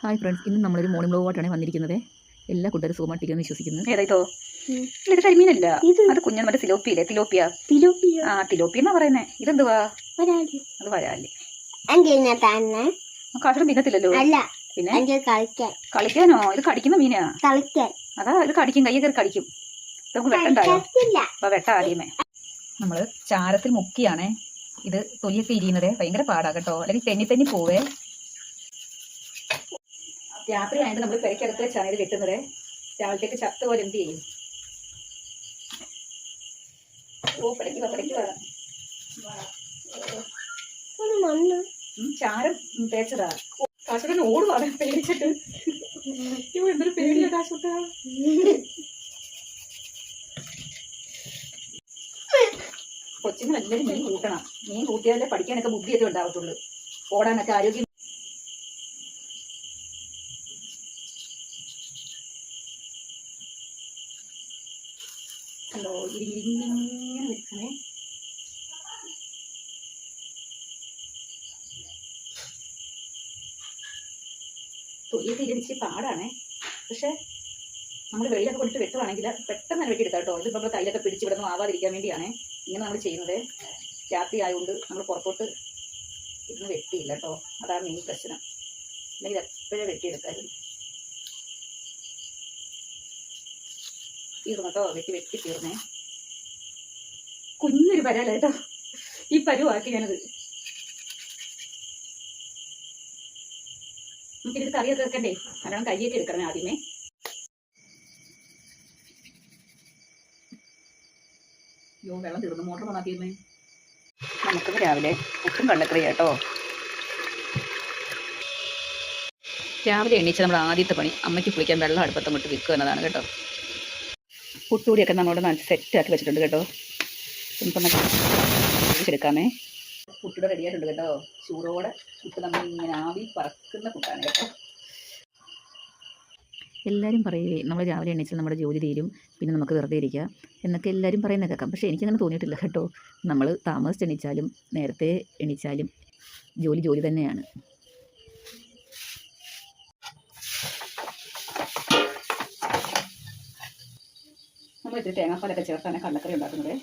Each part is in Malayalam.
ഹായ് ഫ്രണ്ട്സ്, ഇന്ന് നമ്മളൊരു മോർണിംഗ് വ്ലോഗായിട്ടാണ് വന്നിരിക്കുന്നത്. എല്ലാ കൂട്ടരും സുഖമായിട്ടിരിക്കുമെന്ന് വിശ്വസിക്കുന്നു. ഏതായിട്ടോ ഇത് കരിമീനല്ല, അത് കുഞ്ഞൻ മറ്റേ തിലോപ്പിയില്ലേ, തിലോപ്പിയ എന്നാ പറയുന്നേ. ഇതെന്തുവാ? അത് വരാല്. കാശും മീനത്തില്ലല്ലോ. പിന്നെ കളിക്കാനോ? ഇത് കടിക്കുന്ന മീനാ. അതാ ഇത് കടിക്കും, കയ്യെ കയറി കടിക്കും. നമുക്ക് വെട്ടണ്ടായോ? അപ്പൊ വെട്ട ആദ്യമേ നമ്മള് ചാരത്തിൽ മുക്കിയാണേ ഇത് തൊലിയൊക്കെ ഇരിയുന്നത്. ഭയങ്കര പാടാ കേട്ടോ, അല്ലെങ്കിൽ തെന്നി പോവേ. രാത്രി ആയിട്ട് നമ്മൾ പെരക്കടുത്ത് വെച്ചാണ് ഇത് വെട്ടുന്നത്. രാവിലത്തേക്ക് ചത്ത പോലെ എന്ത് ചെയ്യും? ചാരം തേച്ചതാ. കാശുട്ടൻ ഓടുവാണ് പേടിച്ചിട്ട്. എന്തൊരു പേടിയാ കാശുട്ട. കൊച്ചുങ്ങളെല്ലാവരും മീൻ കൂട്ടണം. മീൻ കൂട്ടിയാലേ പഠിക്കാനൊക്കെ ബുദ്ധിയൊക്കെ ഉണ്ടാവത്തുള്ളൂ, ഓടാനൊക്കെ ആരോഗ്യം. ഹലോ, ഇരിങ്ങനെ വെക്കണേ. തൊലിയൊക്കെ ഇരിച്ച് പാടാണേ. പക്ഷെ നമ്മൾ വെളിയിലൊക്കെ കൊണ്ടിട്ട് വെട്ടുവാണെങ്കിൽ പെട്ടെന്ന് തന്നെ വെട്ടിയെടുക്കാം കേട്ടോ. ഇത് നമ്മൾ കയ്യിലൊക്കെ പിടിച്ച് ഇവിടെ നിന്ന് ആവാതിരിക്കാൻ വേണ്ടിയാണ് ഇങ്ങനെ നമ്മൾ ചെയ്യുന്നത്. രാത്രി ആയതുകൊണ്ട് നമ്മൾ പുറത്തോട്ട് ഇരുന്ന് വെട്ടിയില്ല കേട്ടോ, അതാണ് മെയിൻ പ്രശ്നം. അല്ലെങ്കിൽ എപ്പോഴേ വെട്ടിയെടുക്കായിരുന്നു. തീർന്നു കേട്ടോ, വെട്ടി തീർന്നേ. കുഞ്ഞൊരു പരല്ല കേട്ടോ, ഈ പരുവാക്കി ഞാനത്. നമുക്കിത് കറിയൊക്കെ വെക്കണ്ടേ, നല്ലോണം കയ്യൊക്കെ എടുക്കണേ ആദ്യമേ. അയ്യോ, വെള്ളം തീർന്നു, മോട്ടർ നന്നാക്കിയിരുന്നേ. നമുക്കിത് രാവിലെ പുട്ടും കടലക്കറി കേട്ടോ. രാവിലെ എണീച്ച് നമ്മുടെ ആദ്യത്തെ പണി അമ്മയ്ക്ക് കുളിക്കാൻ വെള്ളം അടുപ്പത്തങ്ങോട്ട് വെക്കുക എന്നതാണ് കേട്ടോ. പുട്ടുകൂടിയൊക്കെ നമ്മളോട് നല്ല സെറ്റാക്കി വെച്ചിട്ടുണ്ട് കേട്ടോ. ഇപ്പം എടുക്കാമേ. പുട്ടിടെ റെഡിയായിട്ടുണ്ട് കേട്ടോ. ചൂടോടെ പുട്ട് നമ്മൾ ഇങ്ങനെ ആവി പറക്കുന്ന പുട്ടാണ് കേട്ടോ. എല്ലാവരും പറയുകയെ നമ്മൾ രാവിലെ എണീച്ചാൽ നമ്മുടെ ജോലി തീരും, പിന്നെ നമുക്ക് വെറുതെ ഇരിക്കുക എന്നൊക്കെ എല്ലാവരും പറയുന്ന കേൾക്കാം. പക്ഷേ എനിക്കങ്ങനെ തോന്നിയിട്ടില്ല കേട്ടോ. നമ്മൾ താമസിച്ച് എണീച്ചാലും നേരത്തെ എണീച്ചാലും ജോലി തന്നെയാണ്. നമ്മൾ ഇത്തിരി തേങ്ങാപ്പാലൊക്കെ ചേർത്താണ് കടലക്കറി ഉണ്ടാക്കുന്നത്.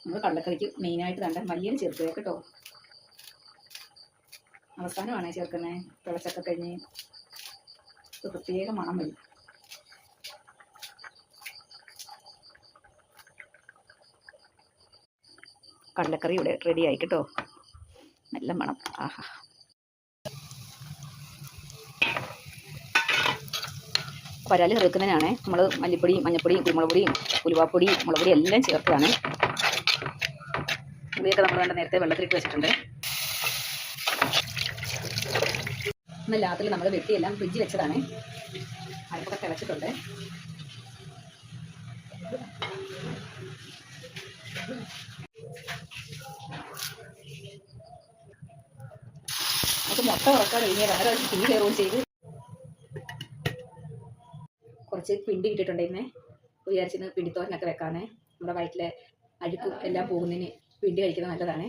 നമ്മൾ കടലക്കറിക്ക് മെയിനായിട്ട് കണ്ട മല്ലിയില ചേർക്കുക കേട്ടോ. അവസാനമാണ് ചേർക്കുന്നത്. തിളച്ചൊക്കെ കഴിഞ്ഞ് പ്രത്യേക മണം വരും. കടലക്കറി ഇവിടെ റെഡി ആയി കേട്ടോ. നല്ല മണം. ആഹാ, വരാല് ചേർക്കുന്നതിനാണ് നമ്മൾ മല്ലിപ്പൊടി, മഞ്ഞൾപ്പൊടി, കുരുമുളക് പൊടി, ഉലുവാപ്പൊടി, മുളക് പൊടി എല്ലാം ചേർത്താണ്. പുളിയൊക്കെ നമ്മൾ വേണ്ട നേരത്തെ വെള്ളത്തിലിട്ട് വെച്ചിട്ടുണ്ട്. ഇന്ന് രാത്രി നമ്മൾ വെട്ടിയെല്ലാം ഫ്രിഡ്ജിൽ വെച്ചതാണ്. അടുപ്പൊക്കെ തിളച്ചിട്ടുണ്ട്. നമുക്ക് മുട്ട ഉറക്കാതെ കഴിഞ്ഞാൽ വേറെ തീ കയറുകയും ചെയ്ത് കുറച്ച് പിണ്ടി ഇട്ടിട്ടുണ്ടായിരുന്നേ. വിചാരിച്ചിരുന്ന് പിണ്ടിത്തോരനൊക്കെ വെക്കാനേ. നമ്മുടെ വയറ്റിലെ അഴുക്കും എല്ലാം പോകുന്നതിന് പിണ്ടി കഴിക്കുന്നത് നല്ലതാണ്.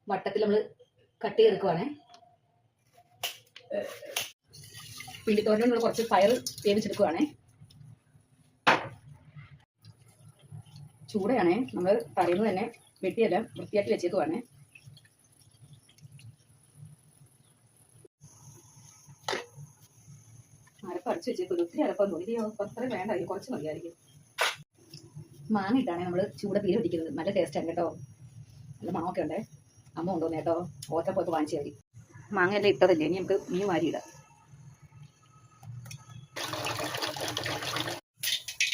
വട്ടത്തിൽ നമ്മൾ കട്ട് ചെയ്തെടുക്കുവാണേ. പിണ്ടിത്തോരൻ നമ്മൾ കുറച്ച് പയർ വേവിച്ചെടുക്കുവാണേ. ചൂടയാണേ. നമ്മൾ തലേന്ന് തന്നെ വെട്ടിയെല്ലാം വൃത്തിയാക്കി വെച്ചേക്കുവാണേ. അരപ്പ് അരച്ച് വെച്ചേക്കും. ഒത്തിരി അരപ്പം തോന്നിയോ? അത്രയും വേണ്ടായിരിക്കും, കുറച്ച് മതിയായിരിക്കും. മാങ്ങ ഇട്ടാണ് നമ്മൾ ചൂടെ പീര പിടിക്കുന്നത്. നല്ല ടേസ്റ്റാണ് കേട്ടോ. നല്ല മണമൊക്കെ ഉണ്ടേ. അമ്മ കൊണ്ടുവന്നേ കേട്ടോ. ഓറ്റപ്പോയപ്പോൾ വാങ്ങിച്ചാൽ മതി. മാങ്ങ എല്ലാം ഇട്ടതല്ലേ, ഇനി നമുക്ക് മീൻ വാരി ഇടാം.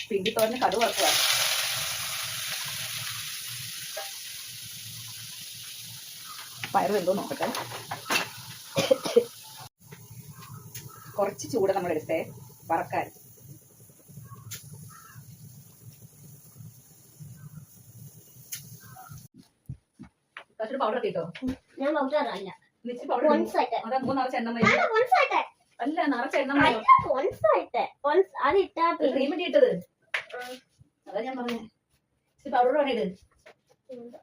പിണ്ടിത്തോരന് കടുവ വറുക്കുക. പയർ വെന്തോ നോക്കട്ടെ. കുറച്ച് ചൂട് നമ്മൾ എടുത്തേ വറക്കാൻ. കുറച്ചൊരു പൗഡർ ഇട്ടോ. ഞാൻ പൗഡറല്ല. ഇച്ചിരി പൗഡർ പൊൻസായിട്ട്. അതാ നിറച്ച് എണ്ണമയം. പൊൻസായിട്ട്. അല്ല നിറച്ച് എണ്ണമയം. പൊൻസായിട്ട്. അത് ഇട്ടാ ക്രീം ഇട്ടത്. അതാ ഞാൻ പറഞ്ഞേ. ഇച്ചിരി പൗഡർ വേണം ഇത്.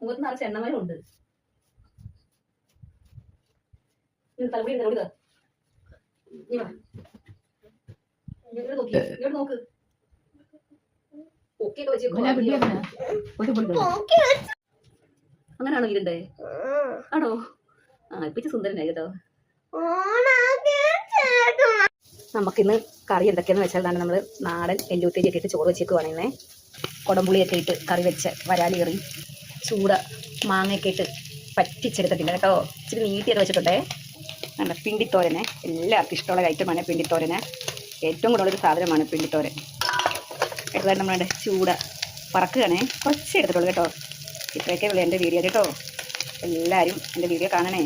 മുഖത്ത് നിറച്ച് എണ്ണമയം ഉണ്ട്. തലമുടി തലമുടി നോക്ക്. ഒക്കെയൊക്കെ വെച്ച് അങ്ങനെയാണോ ഇരുണ്ടേ? ആണോ? ആ ഇപ്പിച്ച് സുന്ദരനായി കേട്ടോ. നമുക്കിന്ന് കറി എന്തൊക്കെയാന്ന് വെച്ചാൽ നമ്മൾ നാടൻ എല്ലുത്തേരിയൊക്കെ ഇട്ട് ചോറ് വെച്ചേക്കുവാണെന്നേ. കുടംപുളിയൊക്കെ ഇട്ട് കറി വെച്ച് വരാലി കറി ചൂട മാങ്ങയൊക്കെ ഇട്ട് പറ്റിച്ചെടുത്തിട്ടുണ്ട് കേട്ടോ. ഇച്ചിരി നീട്ടിയൊക്കെ വെച്ചിട്ടുണ്ടേ. നല്ല പിണ്ടിത്തോരന് എല്ലാവർക്കും ഇഷ്ടമുള്ള ഐറ്റമാണ് പിണ്ടിത്തോരന്. ഏറ്റവും കൂടുതലൊരു സാധനമാണ് പിണ്ടിത്തോരൻ. എടുത്താലും നമ്മളുടെ ചൂട പറക്കുകയാണേ. കുറച്ച് എടുത്തിട്ടുള്ളൂ കേട്ടോ. ഇത്രയൊക്കെ ഉള്ളൂ എൻ്റെ വീഡിയോ കേട്ടോ. എല്ലാവരും എൻ്റെ വീഡിയോ കാണണേ.